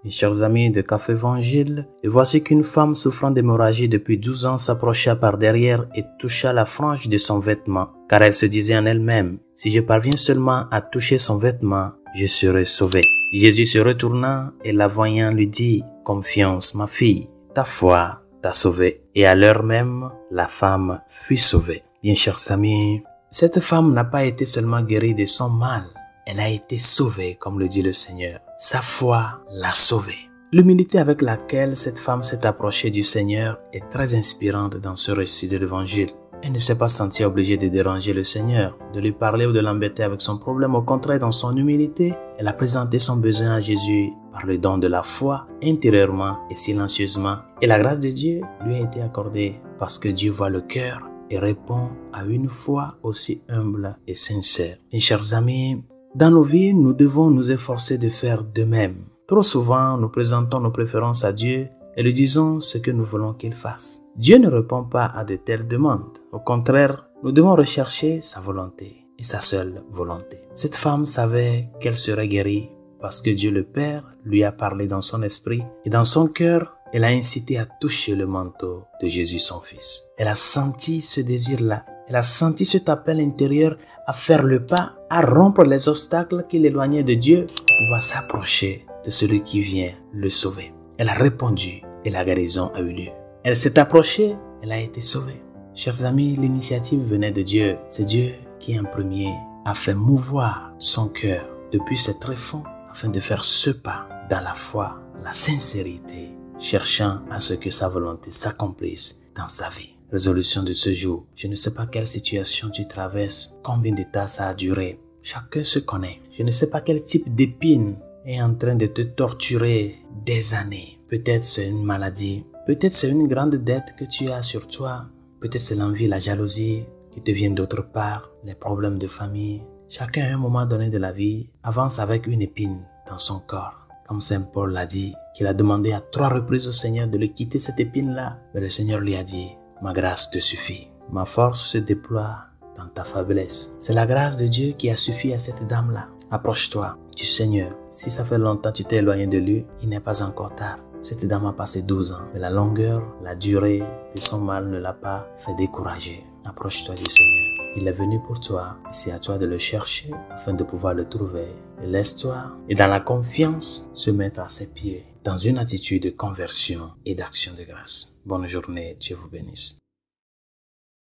Mes chers amis de Café Évangile, et voici qu'une femme souffrant d'hémorragie depuis 12 ans s'approcha par derrière et toucha la frange de son vêtement, car elle se disait en elle-même, « Si je parviens seulement à toucher son vêtement, je serai sauvée. » Jésus se retourna et la voyant lui dit, « Confiance, ma fille, ta foi t'a sauvée. » Et à l'heure même, la femme fut sauvée. Bien chers amis, cette femme n'a pas été seulement guérie de son mal, elle a été sauvée, comme le dit le Seigneur. Sa foi l'a sauvée. L'humilité avec laquelle cette femme s'est approchée du Seigneur est très inspirante dans ce récit de l'Évangile. Elle ne s'est pas sentie obligée de déranger le Seigneur, de lui parler ou de l'embêter avec son problème. Au contraire, dans son humilité, elle a présenté son besoin à Jésus par le don de la foi, intérieurement et silencieusement. Et la grâce de Dieu lui a été accordée parce que Dieu voit le cœur et répond à une foi aussi humble et sincère. Mes chers amis, dans nos vies, nous devons nous efforcer de faire de même. Trop souvent, nous présentons nos préférences à Dieu et lui disons ce que nous voulons qu'il fasse. Dieu ne répond pas à de telles demandes. Au contraire, nous devons rechercher sa volonté et sa seule volonté. Cette femme savait qu'elle serait guérie parce que Dieu le Père lui a parlé dans son esprit et dans son cœur, elle a incité à toucher le manteau de Jésus son Fils. Elle a senti ce désir-là. Elle a senti cet appel intérieur à faire le pas, à rompre les obstacles qui l'éloignaient de Dieu pour pouvoir s'approcher de celui qui vient le sauver. Elle a répondu et la guérison a eu lieu. Elle s'est approchée, elle a été sauvée. Chers amis, l'initiative venait de Dieu. C'est Dieu qui en premier a fait mouvoir son cœur depuis ses tréfonds afin de faire ce pas dans la foi, la sincérité, cherchant à ce que sa volonté s'accomplisse dans sa vie. Résolution de ce jour. Je ne sais pas quelle situation tu traverses, combien de temps ça a duré. Chacun se connaît. Je ne sais pas quel type d'épine est en train de te torturer des années. Peut-être c'est une maladie. Peut-être c'est une grande dette que tu as sur toi. Peut-être c'est l'envie, la jalousie qui te viennent d'autre part. Les problèmes de famille. Chacun à un moment donné de la vie avance avec une épine dans son corps. Comme Saint Paul l'a dit, qu'il a demandé à 3 reprises au Seigneur de lui quitter cette épine-là. Mais le Seigneur lui a dit, ma grâce te suffit. Ma force se déploie dans ta faiblesse. C'est la grâce de Dieu qui a suffi à cette dame-là. Approche-toi du Seigneur. Si ça fait longtemps que tu t'es éloigné de lui, il n'est pas encore tard. Cette dame a passé 12 ans. Mais la longueur, la durée de son mal ne l'a pas fait décourager. Approche-toi du Seigneur. Il est venu pour toi. Et c'est à toi de le chercher afin de pouvoir le trouver. Et laisse-toi, et dans la confiance, se mettre à ses pieds dans une attitude de conversion et d'action de grâce. Bonne journée, Dieu vous bénisse.